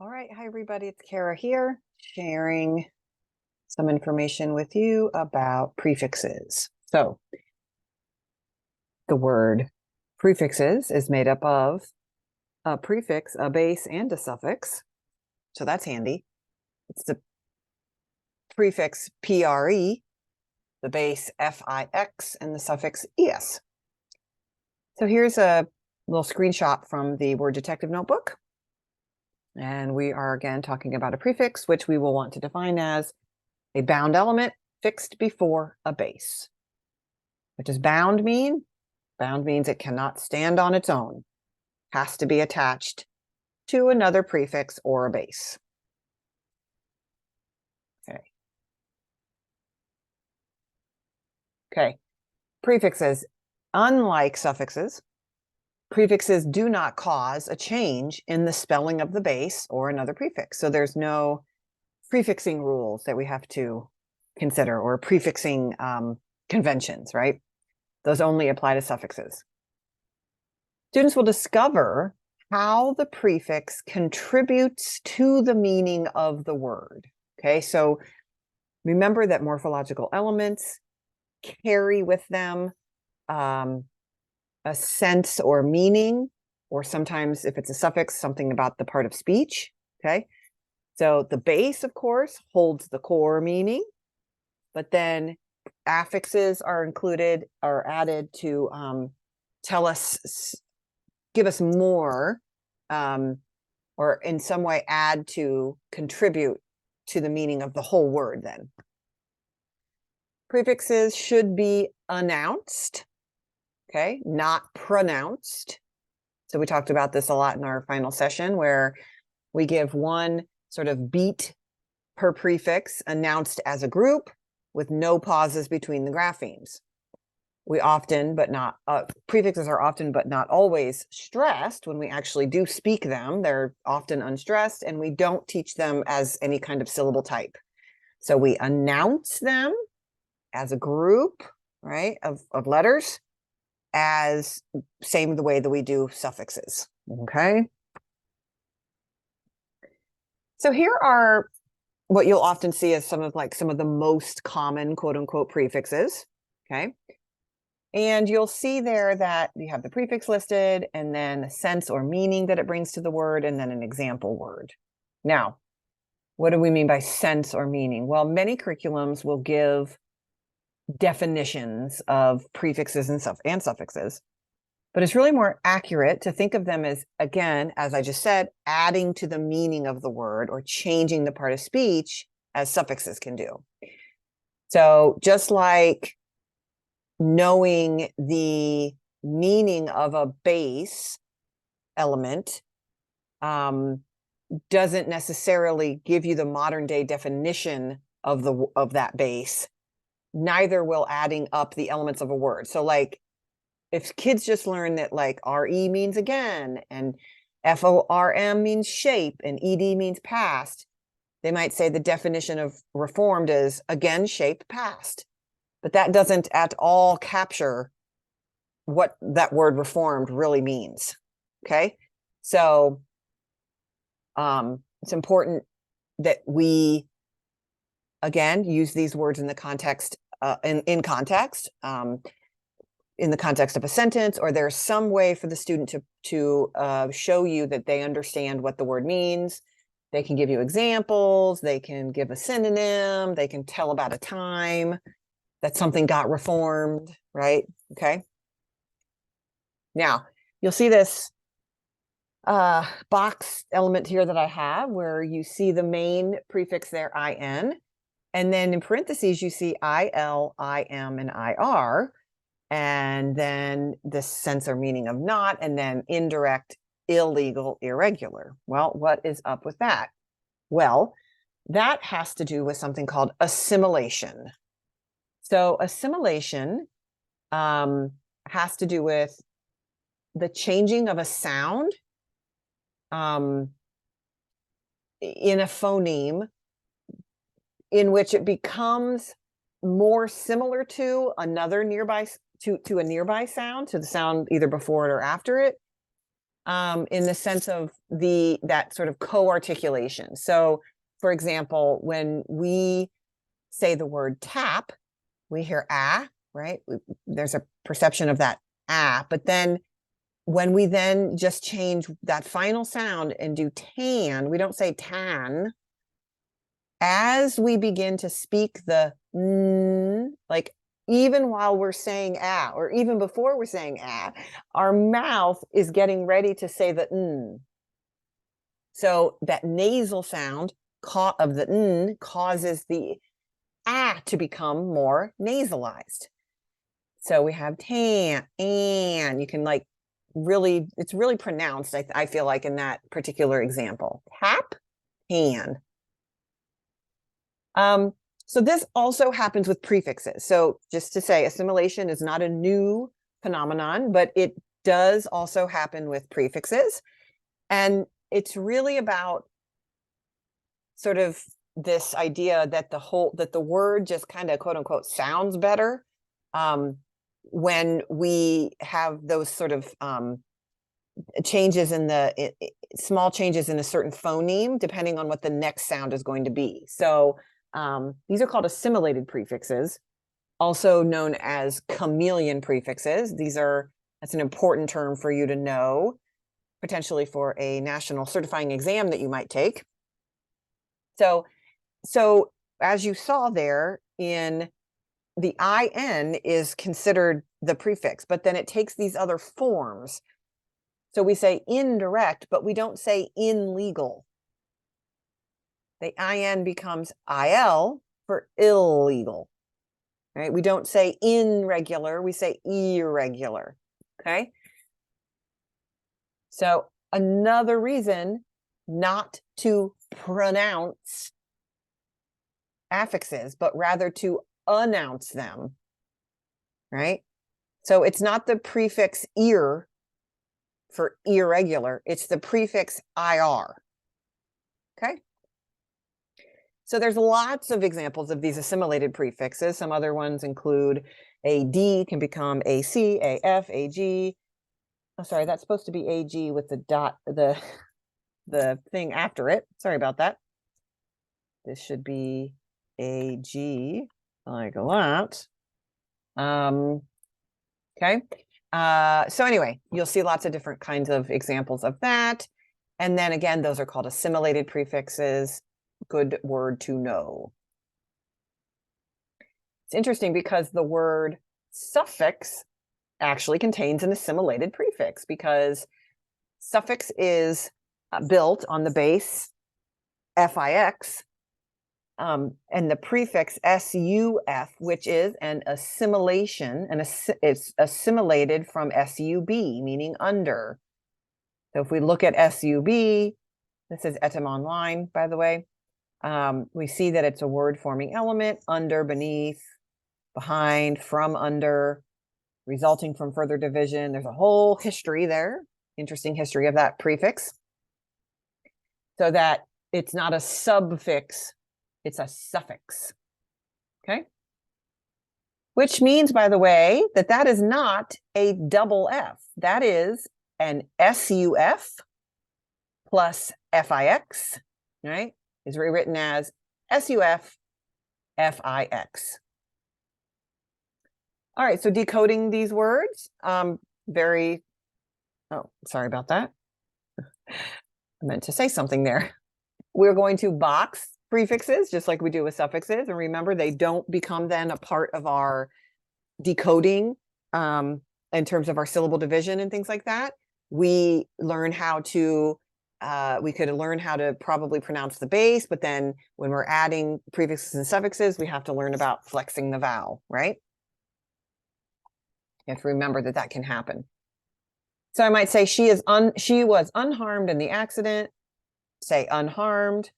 All right. Hi, everybody. It's Kara here, sharing some information with you about prefixes. So the word prefixes is made up of a prefix, a base, and a suffix. So that's handy. It's the prefix PRE, the base FIX, and the suffix ES. So here's a little screenshot from the Word Detective Notebook. And we are again talking about a prefix, which we will want to define as a bound element fixed before a base. What does bound mean? Bound means it cannot stand on its own. Has to be attached to another prefix or a base. Okay. Okay. Prefixes, unlike suffixes, prefixes do not cause a change in the spelling of the base or another prefix. So there's no prefixing rules that we have to consider, or prefixing conventions, right? Those only apply to suffixes. Students will discover how the prefix contributes to the meaning of the word. Okay, so remember that morphological elements carry with them a sense or meaning, or sometimes if it's a suffix, something about the part of speech. Okay, so the base, of course, holds the core meaning, but then affixes are included or added to tell us, give us more, or in some way add to, contribute to the meaning of the whole word then. Prefixes should be announced, okay, not pronounced. So we talked about this a lot in our final session, where we give one sort of beat per prefix announced as a group with no pauses between the graphemes. We often, but not, prefixes are often, but not always stressed when we actually do speak them. They're often unstressed, and we don't teach them as any kind of syllable type. So we announce them as a group, right, of letters, as same the way that we do suffixes, okay? So here are what you'll often see as some of the most common quote unquote prefixes, okay? And you'll see there that you have the prefix listed, and then the sense or meaning that it brings to the word, and then an example word. Now, what do we mean by sense or meaning? Well, many curriculums will give definitions of prefixes and suffixes, but it's really more accurate to think of them as, again, as I just said, adding to the meaning of the word or changing the part of speech, as suffixes can do. So just like knowing the meaning of a base element doesn't necessarily give you the modern day definition of that base. Neither will adding up the elements of a word. So like if kids just learn that like RE means again, and FORM means shape, and ED means past, they might say the definition of reformed is again, shape, past. But that doesn't at all capture what that word reformed really means. Okay, so it's important that we again use these words in the context, in context, in the context of a sentence, or there's some way for the student to show you that they understand what the word means. They can give you examples, they can give a synonym, they can tell about a time that something got reformed, right? Okay. Now, you'll see this box element here that I have, where you see the main prefix there, IN, and then in parentheses, you see IL, IM, and IR, and then the sense or meaning of not, and then indirect, illegal, irregular. Well, what is up with that? Well, that has to do with something called assimilation. So assimilation has to do with the changing of a sound in a phoneme, in which it becomes more similar to another nearby, to a nearby sound, to the sound either before it or after it. in the sense of that sort of co-articulation. So, for example, when we say the word tap, we hear ah, right? There's a perception of that ah, but then when we then just change that final sound and do tan, we don't say tan. As we begin to speak the like even while we're saying ah, or even before we're saying ah, our mouth is getting ready to say the n. So that nasal sound of the n causes the ah to become more nasalized. So we have tan, and you can like really, it's really pronounced, I feel like, in that particular example. Tap, tan. So this also happens with prefixes. So just to say, assimilation is not a new phenomenon, but it does also happen with prefixes. And it's really about sort of this idea that the word just kind of quote unquote sounds better when we have those sort of changes in small changes in a certain phoneme, depending on what the next sound is going to be. So these are called assimilated prefixes, also known as chameleon prefixes. That's an important term for you to know, potentially for a national certifying exam that you might take. So as you saw there, in the IN is considered the prefix, but then it takes these other forms. So we say indirect, but we don't say illegal. The IN becomes IL for illegal, right? We don't say irregular, we say irregular, okay? So another reason not to pronounce affixes, but rather to announce them, right? So it's not the prefix ir for irregular, it's the prefix IR, okay? So there's lots of examples of these assimilated prefixes. Some other ones include AD can become AC, AF, AG. Oh, sorry, that's supposed to be AG with the dot, the thing after it. Sorry about that. This should be AG, like a lot. Okay. So anyway, you'll see lots of different kinds of examples of that. And then again, those are called assimilated prefixes. Good word to know. It's interesting because the word suffix actually contains an assimilated prefix, because suffix is built on the base FIX, and the prefix SUF, which is an assimilation, and it's assimilated from SUB, meaning under. So if we look at SUB, this is Etim Online, by the way, we see that it's a word forming element: under, beneath, behind, from, under, resulting from further division. There's a whole history there, interesting history of that prefix. So that it's not a suffix, it's a suffix, okay? Which means, by the way, that is not a double F. That is an SUF plus FIX, right? Is rewritten as SUF FIX. All right, so decoding these words, oh, sorry about that. I meant to say something there. We're going to box prefixes just like we do with suffixes. And remember, they don't become then a part of our decoding in terms of our syllable division and things like that. We learn how to, we could learn how to probably pronounce the base, but then when we're adding prefixes and suffixes, we have to learn about flexing the vowel, right? You have to remember that can happen. So I might say she was unharmed in the accident. Say unharmed.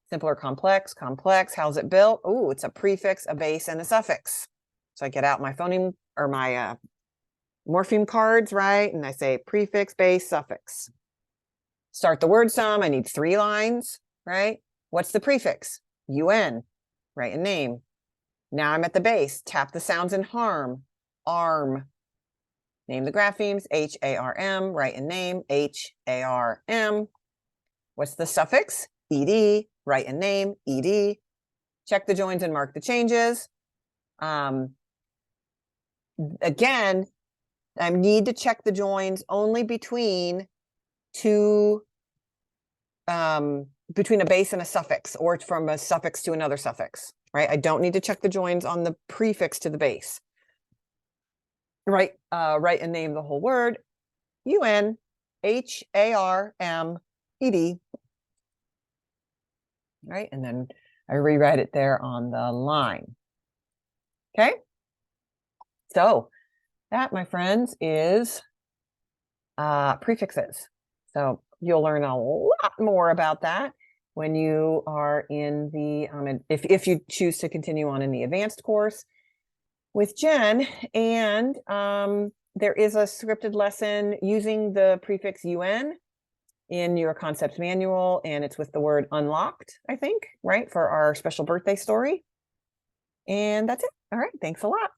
Simple or complex? Complex. How's it built? Oh, it's a prefix, a base, and a suffix. So I get out my phoneme or my morpheme cards, right? And I say prefix, base, suffix. Start the word sum. I need 3 lines, right? What's the prefix? UN. Write a name. Now I'm at the base. Tap the sounds in harm. Arm. name the graphemes, H-A-R-M, write in name, H-A-R-M. What's the suffix? ed, write in name, ed. Check the joins and mark the changes. Again, I need to check the joins only between between a base and a suffix, or from a suffix to another suffix, right? I don't need to check the joins on the prefix to the base. Write and name the whole word, U-N-H-A-R-M-E-D. Right, and then I rewrite it there on the line. Okay, so that, my friends, is prefixes. So you'll learn a lot more about that when you are in the, if you choose to continue on in the advanced course with Jen. And there is a scripted lesson using the prefix UN in your concepts manual, and it's with the word unlocked, I think, right, for our special birthday story. And that's it. All right, thanks a lot.